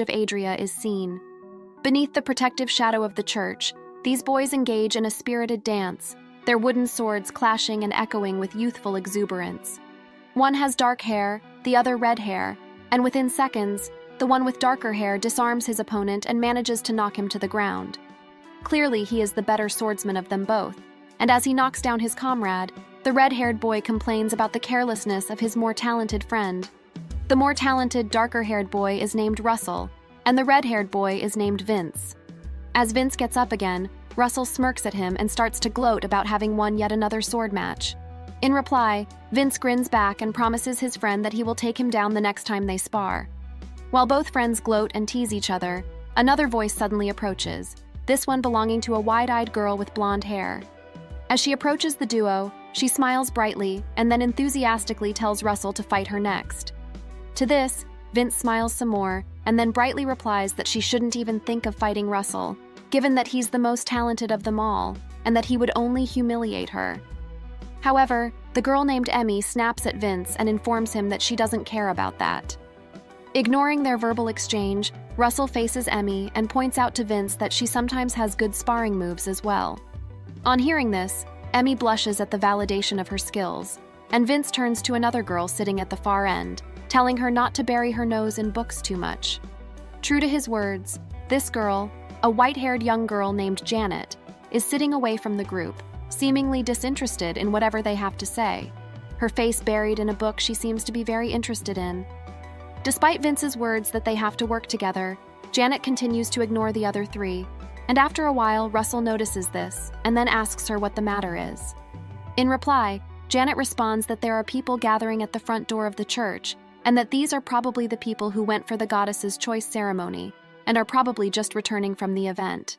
of Adria is seen. Beneath the protective shadow of the church, these boys engage in a spirited dance, their wooden swords clashing and echoing with youthful exuberance. One has dark hair, the other red hair, and within seconds, the one with darker hair disarms his opponent and manages to knock him to the ground. Clearly, he is the better swordsman of them both, and as he knocks down his comrade, the red-haired boy complains about the carelessness of his more talented friend. The more talented, darker-haired boy is named Russell, and the red-haired boy is named Vince. As Vince gets up again, Russell smirks at him and starts to gloat about having won yet another sword match. In reply, Vince grins back and promises his friend that he will take him down the next time they spar. While both friends gloat and tease each other, another voice suddenly approaches, this one belonging to a wide-eyed girl with blonde hair. As she approaches the duo, she smiles brightly and then enthusiastically tells Russell to fight her next. To this, Vince smiles some more and then brightly replies that she shouldn't even think of fighting Russell, given that he's the most talented of them all, and that he would only humiliate her. However, the girl named Emmy snaps at Vince and informs him that she doesn't care about that. Ignoring their verbal exchange, Russell faces Emmy and points out to Vince that she sometimes has good sparring moves as well. On hearing this, Emmy blushes at the validation of her skills, and Vince turns to another girl sitting at the far end, telling her not to bury her nose in books too much. True to his words, this girl, a white-haired young girl named Janet, is sitting away from the group, seemingly disinterested in whatever they have to say. Her face buried in a book she seems to be very interested in. Despite Vince's words that they have to work together, Janet continues to ignore the other three, and after a while, Russell notices this and then asks her what the matter is. In reply, Janet responds that there are people gathering at the front door of the church, and that these are probably the people who went for the goddess's choice ceremony, and are probably just returning from the event.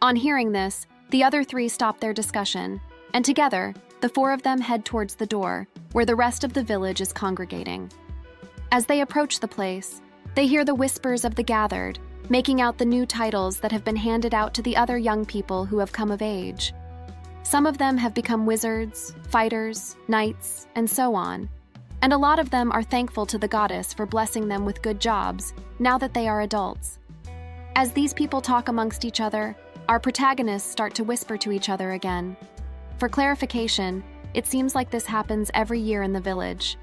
On hearing this, the other three stop their discussion, and together, the four of them head towards the door, where the rest of the village is congregating. As they approach the place, they hear the whispers of the gathered, making out the new titles that have been handed out to the other young people who have come of age. Some of them have become wizards, fighters, knights, and so on, and a lot of them are thankful to the goddess for blessing them with good jobs now that they are adults. As these people talk amongst each other, our protagonists start to whisper to each other again. For clarification, it seems like this happens every year in the village.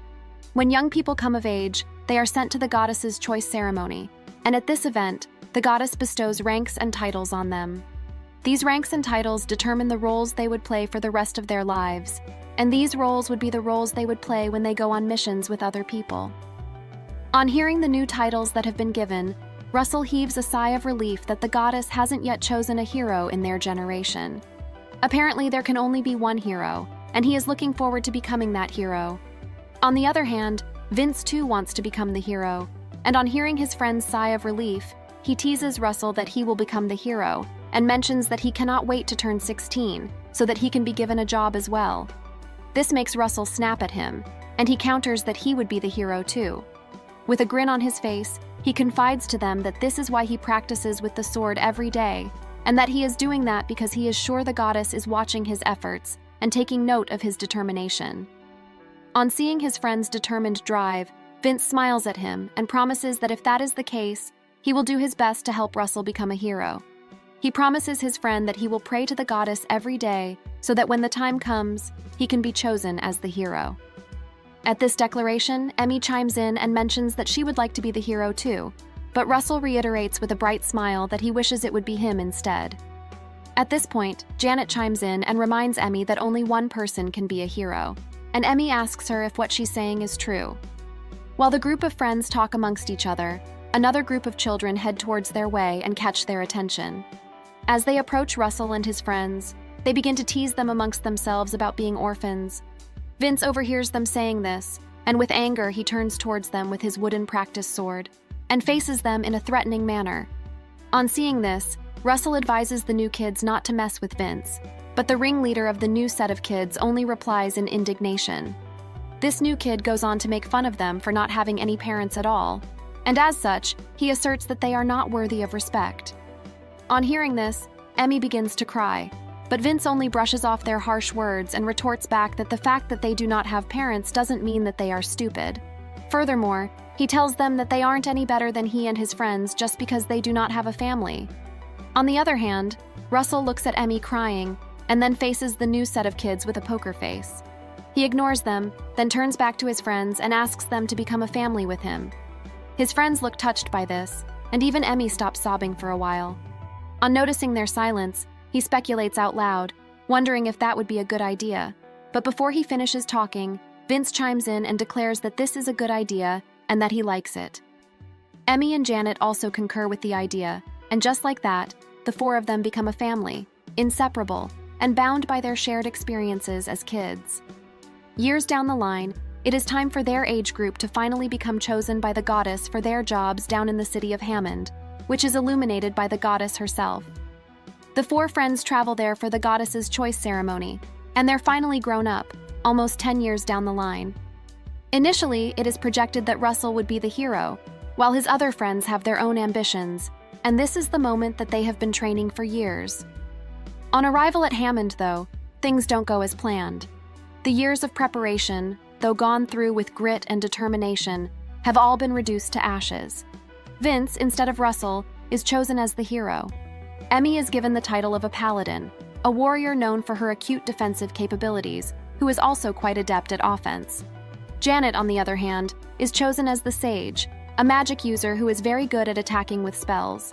When young people come of age, they are sent to the goddess's choice ceremony, and at this event, the goddess bestows ranks and titles on them. These ranks and titles determine the roles they would play for the rest of their lives, and these roles would be the roles they would play when they go on missions with other people. On hearing the new titles that have been given, Russell heaves a sigh of relief that the goddess hasn't yet chosen a hero in their generation. Apparently, there can only be one hero, and he is looking forward to becoming that hero. On the other hand, Vince too wants to become the hero, and on hearing his friend's sigh of relief, he teases Russell that he will become the hero, and mentions that he cannot wait to turn 16, so that he can be given a job as well. This makes Russell snap at him, and he counters that he would be the hero too. With a grin on his face, he confides to them that this is why he practices with the sword every day, and that he is doing that because he is sure the goddess is watching his efforts and taking note of his determination. On seeing his friend's determined drive, Vince smiles at him and promises that if that is the case, he will do his best to help Russell become a hero. He promises his friend that he will pray to the goddess every day so that when the time comes, he can be chosen as the hero. At this declaration, Emmy chimes in and mentions that she would like to be the hero too, but Russell reiterates with a bright smile that he wishes it would be him instead. At this point, Janet chimes in and reminds Emmy that only one person can be a hero, and Emmy asks her if what she's saying is true. While the group of friends talk amongst each other, another group of children head towards their way and catch their attention. As they approach Russell and his friends, they begin to tease them amongst themselves about being orphans. Vince overhears them saying this, and with anger he turns towards them with his wooden practice sword, and faces them in a threatening manner. On seeing this, Russell advises the new kids not to mess with Vince, but the ringleader of the new set of kids only replies in indignation. This new kid goes on to make fun of them for not having any parents at all, and as such, he asserts that they are not worthy of respect. On hearing this, Emmy begins to cry, but Vince only brushes off their harsh words and retorts back that the fact that they do not have parents doesn't mean that they are stupid. Furthermore, he tells them that they aren't any better than he and his friends just because they do not have a family. On the other hand, Russell looks at Emmy crying and then faces the new set of kids with a poker face. He ignores them, then turns back to his friends and asks them to become a family with him. His friends look touched by this, and even Emmy stops sobbing for a while. On noticing their silence, he speculates out loud, wondering if that would be a good idea. But before he finishes talking, Vince chimes in and declares that this is a good idea and that he likes it. Emmy and Janet also concur with the idea, and just like that, the four of them become a family, inseparable, and bound by their shared experiences as kids. Years down the line, it is time for their age group to finally become chosen by the goddess for their jobs down in the city of Hammond, which is illuminated by the goddess herself. The four friends travel there for the goddess's choice ceremony, and they're finally grown up, almost 10 years down the line. Initially, it is projected that Russell would be the hero, while his other friends have their own ambitions, and this is the moment that they have been training for years. On arrival at Hammond, though, things don't go as planned. The years of preparation, though gone through with grit and determination, have all been reduced to ashes. Vince, instead of Russell, is chosen as the hero. Emmy is given the title of a paladin, a warrior known for her acute defensive capabilities, who is also quite adept at offense. Janet, on the other hand, is chosen as the sage, a magic user who is very good at attacking with spells.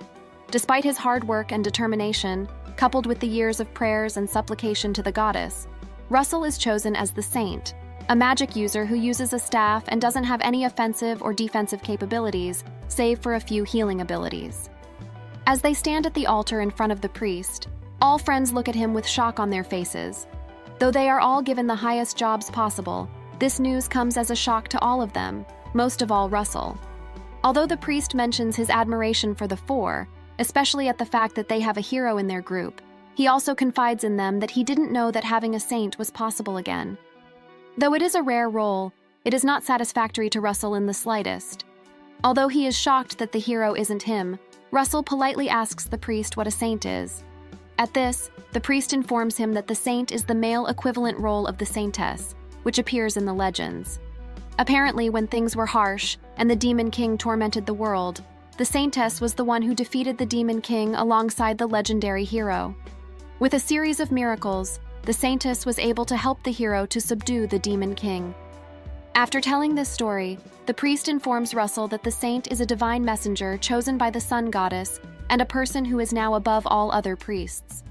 Despite his hard work and determination, coupled with the years of prayers and supplication to the goddess, Russell is chosen as the saint, a magic user who uses a staff and doesn't have any offensive or defensive capabilities, save for a few healing abilities. As they stand at the altar in front of the priest, all friends look at him with shock on their faces. Though they are all given the highest jobs possible, this news comes as a shock to all of them, most of all Russell. Although the priest mentions his admiration for the four, especially at the fact that they have a hero in their group, he also confides in them that he didn't know that having a saint was possible again. Though it is a rare role, it is not satisfactory to Russell in the slightest. Although he is shocked that the hero isn't him, Russell politely asks the priest what a saint is. At this, the priest informs him that the saint is the male equivalent role of the saintess, which appears in the legends. Apparently, when things were harsh and the Demon King tormented the world, the saintess was the one who defeated the Demon King alongside the legendary hero. With a series of miracles, the saintess was able to help the hero to subdue the Demon King. After telling this story, the priest informs Russell that the saint is a divine messenger chosen by the sun goddess and a person who is now above all other priests.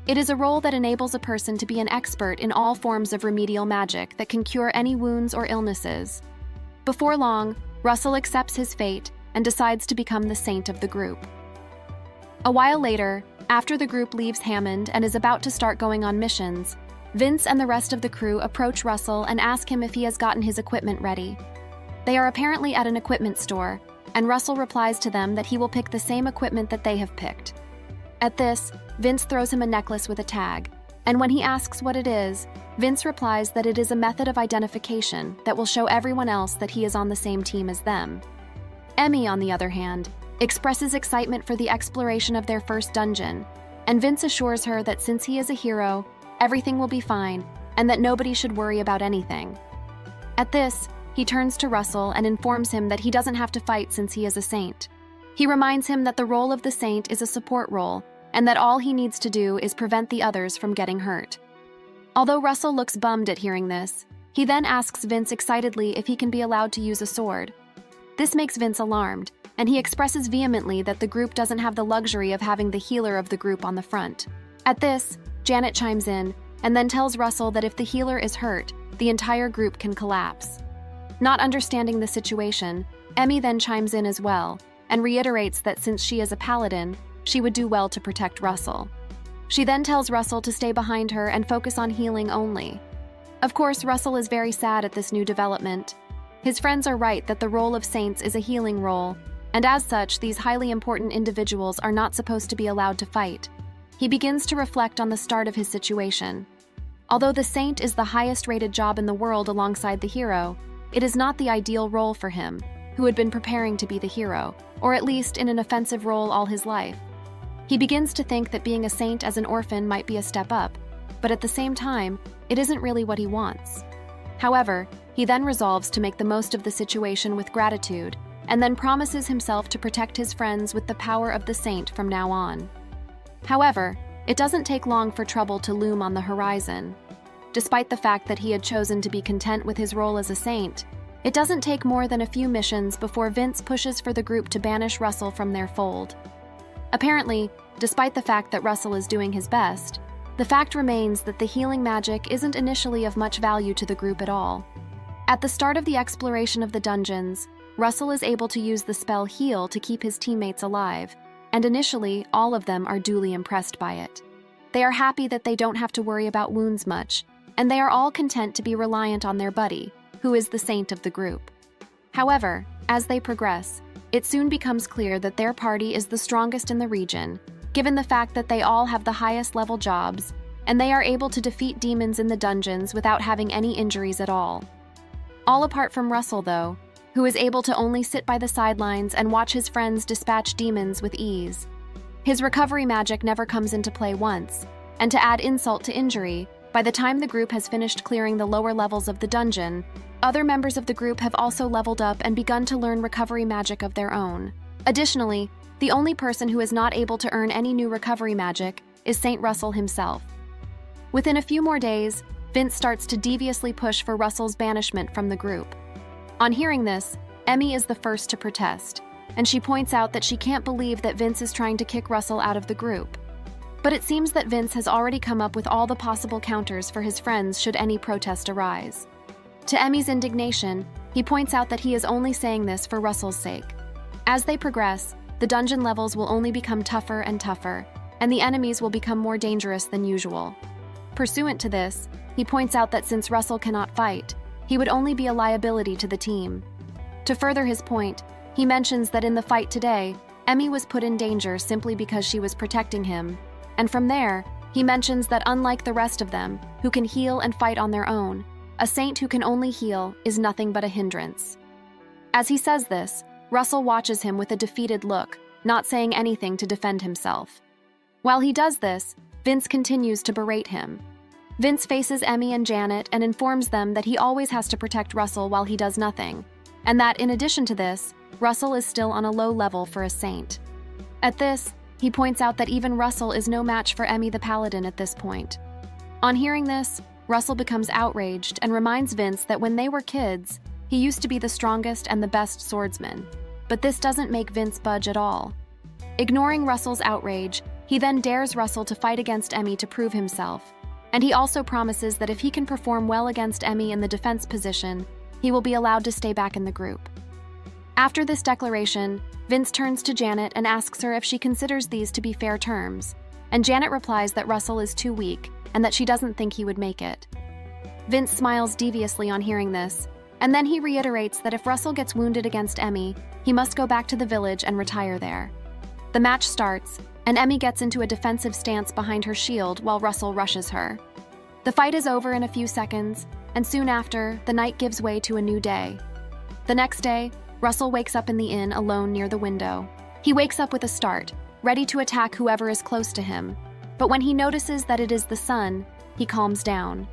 It is a role that enables a person to be an expert in all forms of remedial magic that can cure any wounds or illnesses. Before long, Russell accepts his fate and decides to become the saint of the group. A while later, after the group leaves Hammond and is about to start going on missions, Vince and the rest of the crew approach Russell and ask him if he has gotten his equipment ready. They are apparently at an equipment store, and Russell replies to them that he will pick the same equipment that they have picked. At this, Vince throws him a necklace with a tag, and when he asks what it is, Vince replies that it is a method of identification that will show everyone else that he is on the same team as them. Emmy, on the other hand, expresses excitement for the exploration of their first dungeon, and Vince assures her that since he is a hero, everything will be fine, and that nobody should worry about anything. At this, he turns to Russell and informs him that he doesn't have to fight since he is a saint. He reminds him that the role of the saint is a support role, and that all he needs to do is prevent the others from getting hurt. Although Russell looks bummed at hearing this, he then asks Vince excitedly if he can be allowed to use a sword. This makes Vince alarmed, and he expresses vehemently that the group doesn't have the luxury of having the healer of the group on the front. At this, Janet chimes in and then tells Russell that if the healer is hurt, the entire group can collapse. Not understanding the situation, Emmy then chimes in as well and reiterates that since she is a paladin, she would do well to protect Russell. She then tells Russell to stay behind her and focus on healing only. Of course, Russell is very sad at this new development. His friends are right that the role of saints is a healing role, and as such, these highly important individuals are not supposed to be allowed to fight. He begins to reflect on the start of his situation. Although the saint is the highest-rated job in the world alongside the hero, it is not the ideal role for him, who had been preparing to be the hero, or at least in an offensive role all his life. He begins to think that being a saint as an orphan might be a step up, but at the same time, it isn't really what he wants. However, he then resolves to make the most of the situation with gratitude, and then promises himself to protect his friends with the power of the saint from now on. However, it doesn't take long for trouble to loom on the horizon. Despite the fact that he had chosen to be content with his role as a saint, it doesn't take more than a few missions before Vince pushes for the group to banish Russell from their fold. Apparently, despite the fact that Russell is doing his best, the fact remains that the healing magic isn't initially of much value to the group at all. At the start of the exploration of the dungeons, Russell is able to use the spell Heal to keep his teammates alive, and initially, all of them are duly impressed by it. They are happy that they don't have to worry about wounds much, and they are all content to be reliant on their buddy, who is the saint of the group. However, as they progress, it soon becomes clear that their party is the strongest in the region, given the fact that they all have the highest level jobs, and they are able to defeat demons in the dungeons without having any injuries at all. All apart from Russell, though, who is able to only sit by the sidelines and watch his friends dispatch demons with ease. His recovery magic never comes into play once, and to add insult to injury, by the time the group has finished clearing the lower levels of the dungeon, other members of the group have also leveled up and begun to learn recovery magic of their own. Additionally, the only person who is not able to earn any new recovery magic is Saint Russell himself. Within a few more days, Vince starts to deviously push for Russell's banishment from the group. On hearing this, Emmy is the first to protest, and she points out that she can't believe that Vince is trying to kick Russell out of the group. But it seems that Vince has already come up with all the possible counters for his friends should any protest arise. To Emmy's indignation, he points out that he is only saying this for Russell's sake. As they progress, the dungeon levels will only become tougher and tougher, and the enemies will become more dangerous than usual. Pursuant to this, he points out that since Russell cannot fight, he would only be a liability to the team. To further his point, he mentions that in the fight today, Emmy was put in danger simply because she was protecting him, and from there, he mentions that unlike the rest of them, who can heal and fight on their own, a saint who can only heal is nothing but a hindrance. As he says this, Russell watches him with a defeated look, not saying anything to defend himself. While he does this, Vince continues to berate him. Vince faces Emmy and Janet and informs them that he always has to protect Russell while he does nothing, and that in addition to this, Russell is still on a low level for a saint. At this, he points out that even Russell is no match for Emmy the Paladin at this point. On hearing this, Russell becomes outraged and reminds Vince that when they were kids, he used to be the strongest and the best swordsman, but this doesn't make Vince budge at all. Ignoring Russell's outrage, he then dares Russell to fight against Emmy to prove himself, and he also promises that if he can perform well against Emmy in the defense position, he will be allowed to stay back in the group. After this declaration, Vince turns to Janet and asks her if she considers these to be fair terms, and Janet replies that Russell is too weak and that she doesn't think he would make it. Vince smiles deviously on hearing this, and then he reiterates that if Russell gets wounded against Emmy, he must go back to the village and retire there. The match starts, and Emmy gets into a defensive stance behind her shield while Russell rushes her. The fight is over in a few seconds, and soon after, the night gives way to a new day. The next day, Russell wakes up in the inn alone near the window. He wakes up with a start, ready to attack whoever is close to him, but when he notices that it is the sun, he calms down.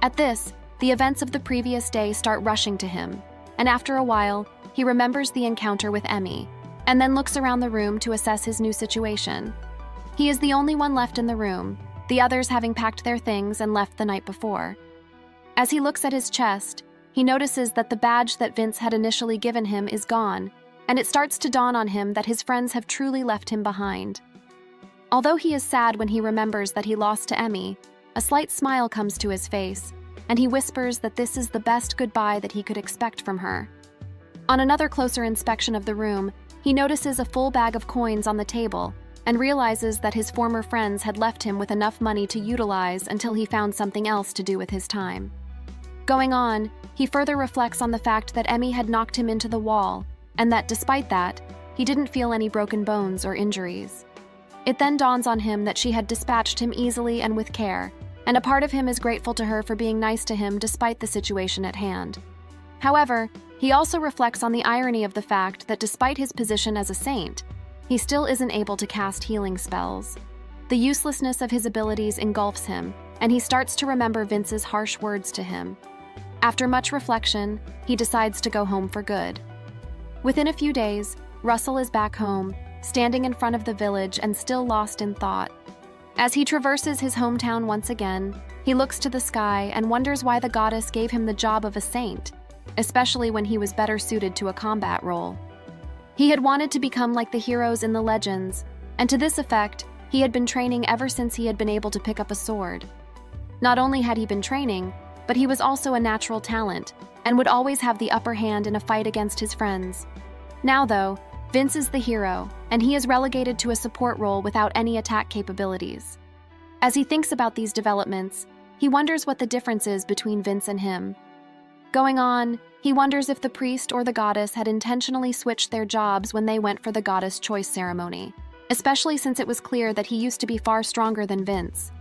At this, the events of the previous day start rushing to him, and after a while, he remembers the encounter with Emmy, and then looks around the room to assess his new situation. He is the only one left in the room, the others having packed their things and left the night before. As he looks at his chest, he notices that the badge that Vince had initially given him is gone, and it starts to dawn on him that his friends have truly left him behind. Although he is sad when he remembers that he lost to Emmy, a slight smile comes to his face, and he whispers that this is the best goodbye that he could expect from her. On another closer inspection of the room, he notices a full bag of coins on the table and realizes that his former friends had left him with enough money to utilize until he found something else to do with his time. Going on, he further reflects on the fact that Emmy had knocked him into the wall, and that despite that, he didn't feel any broken bones or injuries. It then dawns on him that she had dispatched him easily and with care, and a part of him is grateful to her for being nice to him despite the situation at hand. However, he also reflects on the irony of the fact that despite his position as a saint, he still isn't able to cast healing spells. The uselessness of his abilities engulfs him, and he starts to remember Vince's harsh words to him. After much reflection, he decides to go home for good. Within a few days, Russell is back home, standing in front of the village and still lost in thought. As he traverses his hometown once again, he looks to the sky and wonders why the goddess gave him the job of a saint, especially when he was better suited to a combat role. He had wanted to become like the heroes in the legends, and to this effect, he had been training ever since he had been able to pick up a sword. Not only had he been training, but he was also a natural talent, and would always have the upper hand in a fight against his friends. Now though, Vince is the hero, and he is relegated to a support role without any attack capabilities. As he thinks about these developments, he wonders what the difference is between Vince and him. Going on, he wonders if the priest or the goddess had intentionally switched their jobs when they went for the goddess choice ceremony, especially since it was clear that he used to be far stronger than Vince.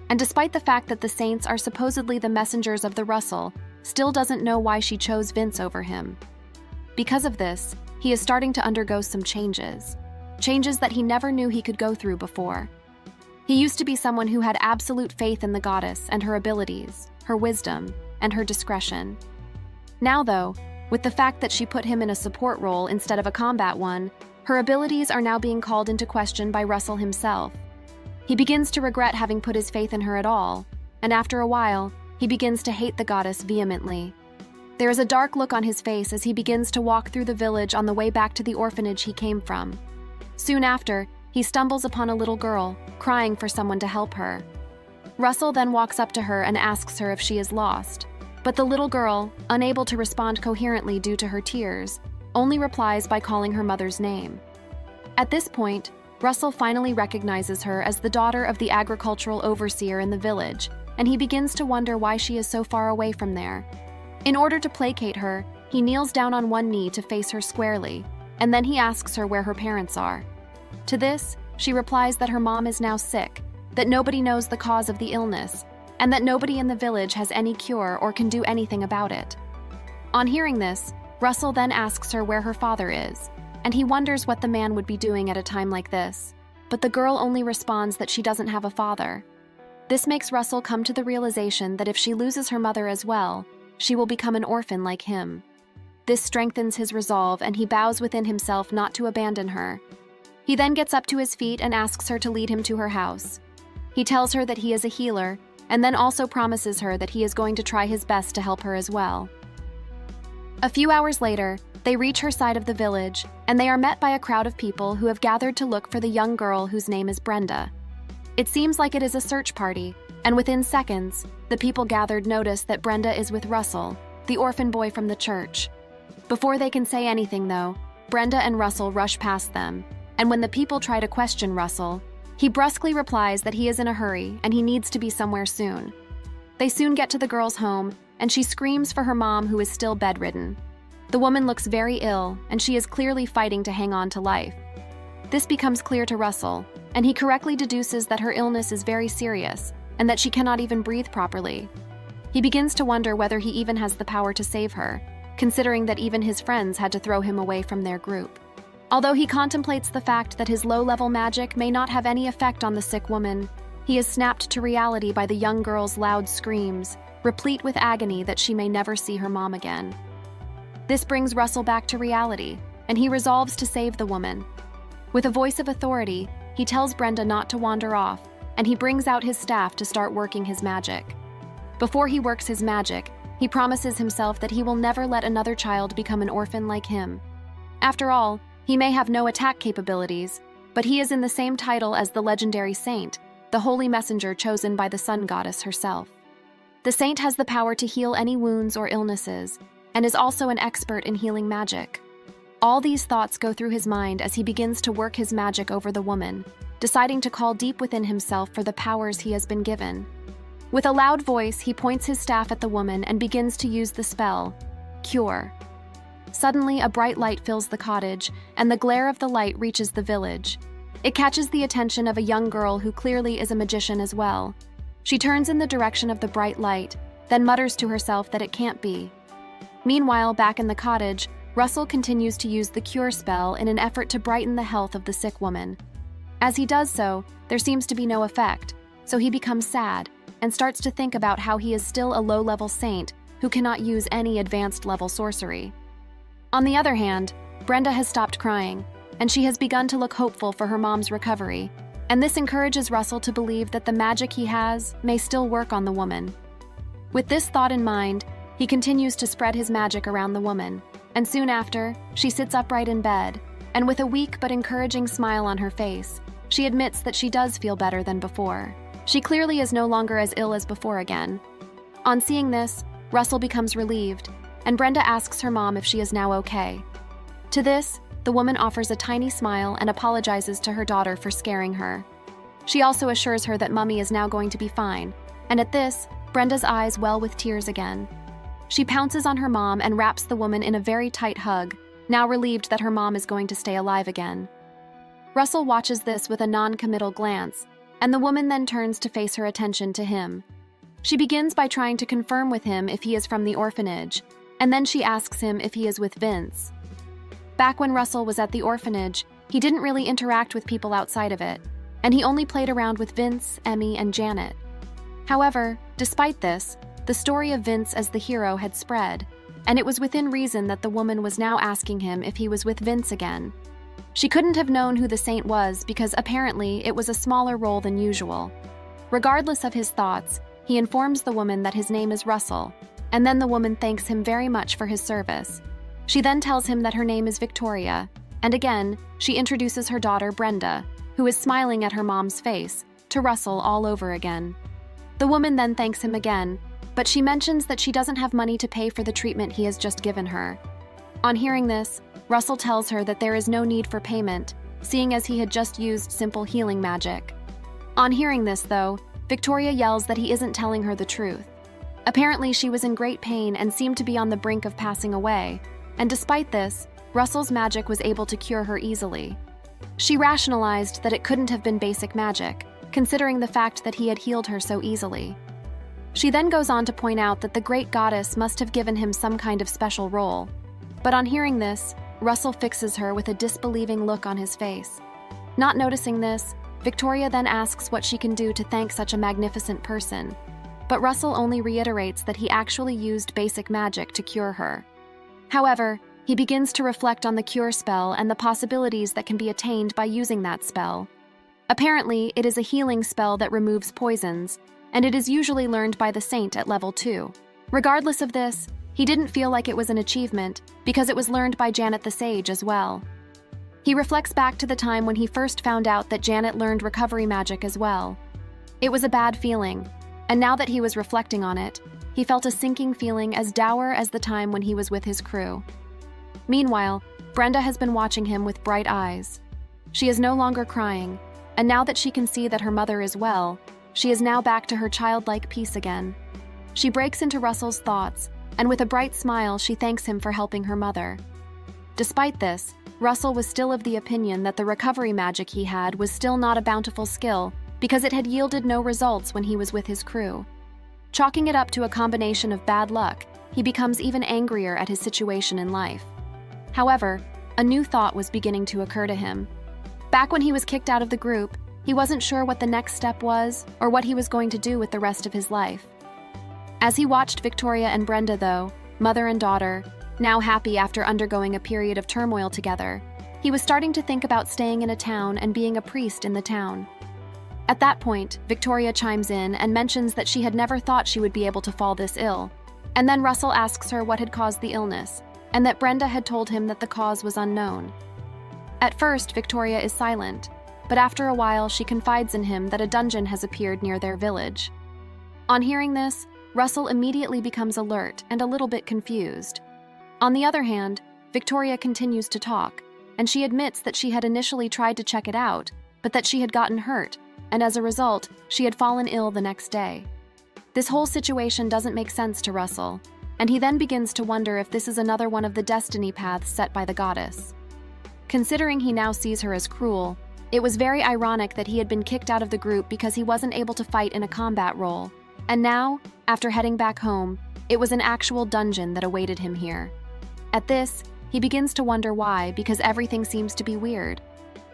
And despite the fact that the saints are supposedly the messengers of the Russell, still doesn't know why she chose Vince over him. Because of this, he is starting to undergo some changes that he never knew he could go through before. He used to be someone who had absolute faith in the goddess and her abilities, her wisdom, and her discretion. Now though, with the fact that she put him in a support role instead of a combat one, her abilities are now being called into question by Russell himself. He begins to regret having put his faith in her at all, and after a while, he begins to hate the goddess vehemently. There is a dark look on his face as he begins to walk through the village on the way back to the orphanage he came from. Soon after, he stumbles upon a little girl, crying for someone to help her. Russell then walks up to her and asks her if she is lost, but the little girl, unable to respond coherently due to her tears, only replies by calling her mother's name. At this point, Russell finally recognizes her as the daughter of the agricultural overseer in the village, and he begins to wonder why she is so far away from there. In order to placate her, he kneels down on one knee to face her squarely, and then he asks her where her parents are. To this, she replies that her mom is now sick, that nobody knows the cause of the illness, and that nobody in the village has any cure or can do anything about it. On hearing this, Russell then asks her where her father is, and he wonders what the man would be doing at a time like this, but the girl only responds that she doesn't have a father. This makes Russell come to the realization that if she loses her mother as well, she will become an orphan like him. This strengthens his resolve, and he vows within himself not to abandon her. He then gets up to his feet and asks her to lead him to her house. He tells her that he is a healer, and then also promises her that he is going to try his best to help her as well. A few hours later, they reach her side of the village, and they are met by a crowd of people who have gathered to look for the young girl whose name is Brenda. It seems like it is a search party, and within seconds, the people gathered notice that Brenda is with Russell, the orphan boy from the church. Before they can say anything though, Brenda and Russell rush past them, and when the people try to question Russell, he brusquely replies that he is in a hurry and he needs to be somewhere soon. They soon get to the girl's home, and she screams for her mom who is still bedridden. The woman looks very ill, and she is clearly fighting to hang on to life. This becomes clear to Russell, and he correctly deduces that her illness is very serious, and that she cannot even breathe properly. He begins to wonder whether he even has the power to save her, considering that even his friends had to throw him away from their group. Although he contemplates the fact that his low-level magic may not have any effect on the sick woman, he is snapped to reality by the young girl's loud screams, replete with agony that she may never see her mom again. This brings Russell back to reality, and he resolves to save the woman. With a voice of authority, he tells Brenda not to wander off, and he brings out his staff to start working his magic. Before he works his magic, he promises himself that he will never let another child become an orphan like him. After all, he may have no attack capabilities, but he is in the same title as the legendary saint, the holy messenger chosen by the sun goddess herself. The saint has the power to heal any wounds or illnesses, and is also an expert in healing magic. All these thoughts go through his mind as he begins to work his magic over the woman, deciding to call deep within himself for the powers he has been given. With a loud voice, he points his staff at the woman and begins to use the spell, Cure. Suddenly, a bright light fills the cottage, and the glare of the light reaches the village. It catches the attention of a young girl who clearly is a magician as well. She turns in the direction of the bright light, then mutters to herself that it can't be. Meanwhile, back in the cottage, Russell continues to use the cure spell in an effort to brighten the health of the sick woman. As he does so, there seems to be no effect, so he becomes sad and starts to think about how he is still a low-level saint who cannot use any advanced level sorcery. On the other hand, Brenda has stopped crying, and she has begun to look hopeful for her mom's recovery, and this encourages Russell to believe that the magic he has may still work on the woman. With this thought in mind, he continues to spread his magic around the woman, and soon after, she sits upright in bed, and with a weak but encouraging smile on her face, she admits that she does feel better than before. She clearly is no longer as ill as before again. On seeing this, Russell becomes relieved, and Brenda asks her mom if she is now okay. To this, the woman offers a tiny smile and apologizes to her daughter for scaring her. She also assures her that Mummy is now going to be fine, and at this, Brenda's eyes well with tears again. She pounces on her mom and wraps the woman in a very tight hug, now relieved that her mom is going to stay alive again. Russell watches this with a non-committal glance, and the woman then turns to face her attention to him. She begins by trying to confirm with him if he is from the orphanage, and then she asks him if he is with Vince. Back when Russell was at the orphanage, he didn't really interact with people outside of it, and he only played around with Vince, Emmy, and Janet. However, despite this, the story of Vince as the hero had spread, and it was within reason that the woman was now asking him if he was with Vince again. She couldn't have known who the saint was because apparently it was a smaller role than usual. Regardless of his thoughts, he informs the woman that his name is Russell, and then the woman thanks him very much for his service. She then tells him that her name is Victoria, and again, she introduces her daughter Brenda, who is smiling at her mom's face, to Russell all over again. The woman then thanks him again, but she mentions that she doesn't have money to pay for the treatment he has just given her. On hearing this, Russell tells her that there is no need for payment, seeing as he had just used simple healing magic. On hearing this, though, Victoria yells that he isn't telling her the truth. Apparently, she was in great pain and seemed to be on the brink of passing away, and despite this, Russell's magic was able to cure her easily. She rationalized that it couldn't have been basic magic, considering the fact that he had healed her so easily. She then goes on to point out that the great goddess must have given him some kind of special role. But on hearing this, Russell fixes her with a disbelieving look on his face. Not noticing this, Victoria then asks what she can do to thank such a magnificent person. But Russell only reiterates that he actually used basic magic to cure her. However, he begins to reflect on the cure spell and the possibilities that can be attained by using that spell. Apparently, it is a healing spell that removes poisons, and it is usually learned by the saint at level 2. Regardless of this, he didn't feel like it was an achievement because it was learned by Janet the Sage as well. He reflects back to the time when he first found out that Janet learned recovery magic as well. It was a bad feeling, and now that he was reflecting on it, he felt a sinking feeling as dour as the time when he was with his crew. Meanwhile, Brenda has been watching him with bright eyes. She is no longer crying, and now that she can see that her mother is well, she is now back to her childlike peace again. She breaks into Russell's thoughts, and with a bright smile, she thanks him for helping her mother. Despite this, Russell was still of the opinion that the recovery magic he had was still not a bountiful skill because it had yielded no results when he was with his crew. Chalking it up to a combination of bad luck, he becomes even angrier at his situation in life. However, a new thought was beginning to occur to him. Back when he was kicked out of the group, he wasn't sure what the next step was or what he was going to do with the rest of his life. As he watched Victoria and Brenda, though, mother and daughter, now happy after undergoing a period of turmoil together, he was starting to think about staying in a town and being a priest in the town. At that point, Victoria chimes in and mentions that she had never thought she would be able to fall this ill, and then Russell asks her what had caused the illness, and that Brenda had told him that the cause was unknown. At first, Victoria is silent, but after a while she confides in him that a dungeon has appeared near their village. On hearing this, Russell immediately becomes alert and a little bit confused. On the other hand, Victoria continues to talk, and she admits that she had initially tried to check it out, but that she had gotten hurt, and as a result, she had fallen ill the next day. This whole situation doesn't make sense to Russell, and he then begins to wonder if this is another one of the destiny paths set by the goddess. Considering he now sees her as cruel, it was very ironic that he had been kicked out of the group because he wasn't able to fight in a combat role, and now, after heading back home, it was an actual dungeon that awaited him here. At this, he begins to wonder why, because everything seems to be weird.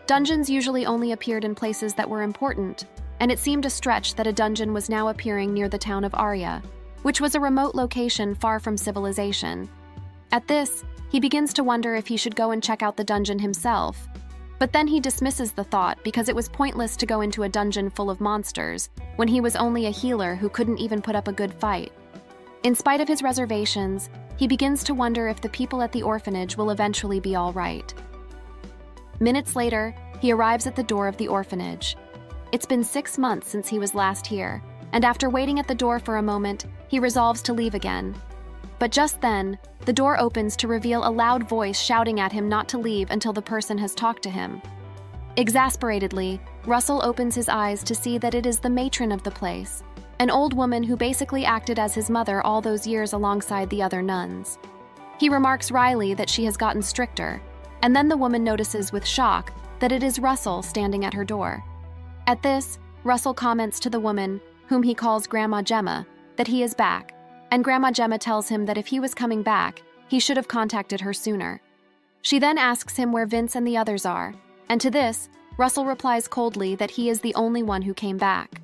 Dungeons usually only appeared in places that were important, and it seemed a stretch that a dungeon was now appearing near the town of Arya, which was a remote location far from civilization. At this, he begins to wonder if he should go and check out the dungeon himself. But then he dismisses the thought because it was pointless to go into a dungeon full of monsters when he was only a healer who couldn't even put up a good fight. In spite of his reservations, he begins to wonder if the people at the orphanage will eventually be all right. Minutes later, he arrives at the door of the orphanage. It's been 6 months since he was last here, and after waiting at the door for a moment, he resolves to leave again. But just then, the door opens to reveal a loud voice shouting at him not to leave until the person has talked to him. Exasperatedly, Russell opens his eyes to see that it is the matron of the place, an old woman who basically acted as his mother all those years alongside the other nuns. He remarks wryly that she has gotten stricter, and then the woman notices with shock that it is Russell standing at her door. At this, Russell comments to the woman, whom he calls Grandma Gemma, that he is back, and Grandma Gemma tells him that if he was coming back, he should have contacted her sooner. She then asks him where Vince and the others are, and to this, Russell replies coldly that he is the only one who came back.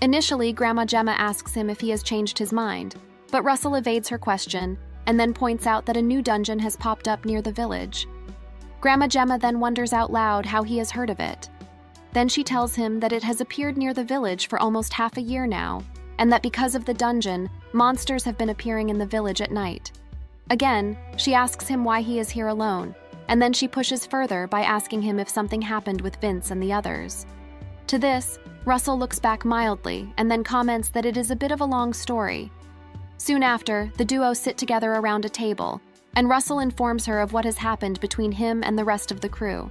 Initially, Grandma Gemma asks him if he has changed his mind, but Russell evades her question and then points out that a new dungeon has popped up near the village. Grandma Gemma then wonders out loud how he has heard of it. Then she tells him that it has appeared near the village for almost half a year now, and that because of the dungeon, monsters have been appearing in the village at night. Again, she asks him why he is here alone, and then she pushes further by asking him if something happened with Vince and the others. To this, Russell looks back mildly and then comments that it is a bit of a long story. Soon after, the duo sit together around a table, and Russell informs her of what has happened between him and the rest of the crew.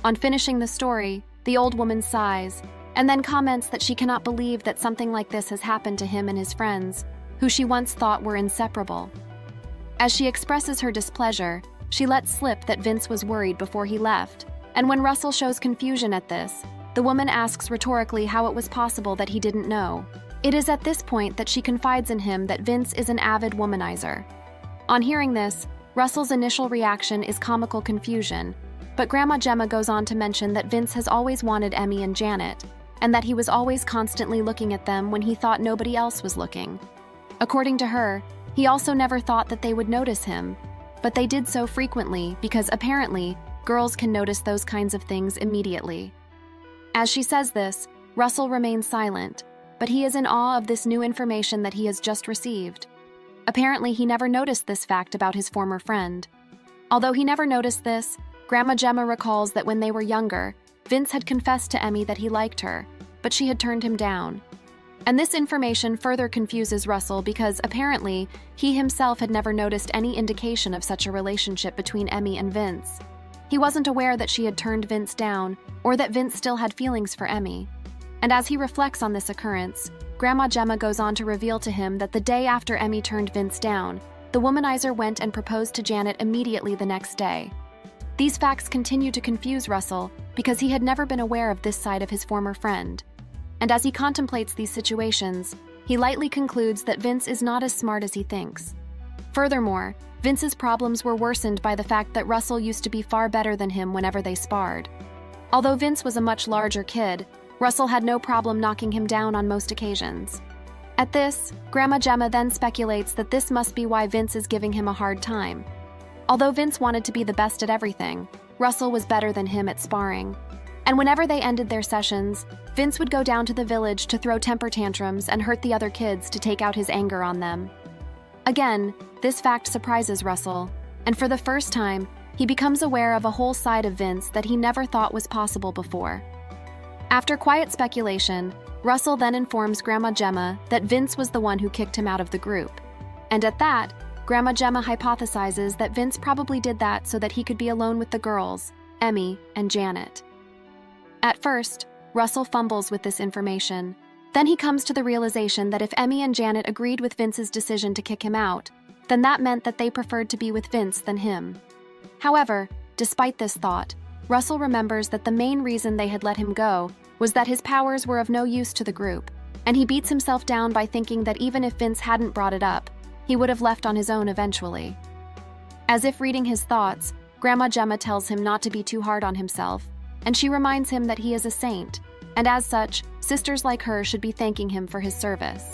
On finishing the story, the old woman sighs, and then comments that she cannot believe that something like this has happened to him and his friends, who she once thought were inseparable. As she expresses her displeasure, she lets slip that Vince was worried before he left, and when Russell shows confusion at this, the woman asks rhetorically how it was possible that he didn't know. It is at this point that she confides in him that Vince is an avid womanizer. On hearing this, Russell's initial reaction is comical confusion, but Grandma Gemma goes on to mention that Vince has always wanted Emmy and Janet, and that he was always constantly looking at them when he thought nobody else was looking. According to her, he also never thought that they would notice him, but they did so frequently because apparently girls can notice those kinds of things immediately. As she says this, Russell remains silent, but he is in awe of this new information that he has just received. Apparently, he never noticed this fact about his former friend. Although he never noticed this, Grandma Gemma recalls that when they were younger, Vince had confessed to Emmy that he liked her, but she had turned him down. And this information further confuses Russell because apparently he himself had never noticed any indication of such a relationship between Emmy and Vince. He wasn't aware that she had turned Vince down or that Vince still had feelings for Emmy. And as he reflects on this occurrence, Grandma Gemma goes on to reveal to him that the day after Emmy turned Vince down, the womanizer went and proposed to Janet immediately the next day. These facts continue to confuse Russell because he had never been aware of this side of his former friend. And as he contemplates these situations, he lightly concludes that Vince is not as smart as he thinks. Furthermore, Vince's problems were worsened by the fact that Russell used to be far better than him whenever they sparred. Although Vince was a much larger kid, Russell had no problem knocking him down on most occasions. At this, Grandma Gemma then speculates that this must be why Vince is giving him a hard time. Although Vince wanted to be the best at everything, Russell was better than him at sparring. And whenever they ended their sessions, Vince would go down to the village to throw temper tantrums and hurt the other kids to take out his anger on them. Again, this fact surprises Russell, and for the first time, he becomes aware of a whole side of Vince that he never thought was possible before. After quiet speculation, Russell then informs Grandma Gemma that Vince was the one who kicked him out of the group. And at that, Grandma Gemma hypothesizes that Vince probably did that so that he could be alone with the girls, Emmy and Janet. At first, Russell fumbles with this information. Then he comes to the realization that if Emmy and Janet agreed with Vince's decision to kick him out, then that meant that they preferred to be with Vince than him. However, despite this thought, Russell remembers that the main reason they had let him go was that his powers were of no use to the group, and he beats himself down by thinking that even if Vince hadn't brought it up, he would have left on his own eventually. As if reading his thoughts, Grandma Gemma tells him not to be too hard on himself, and she reminds him that he is a saint, and as such, sisters like her should be thanking him for his service.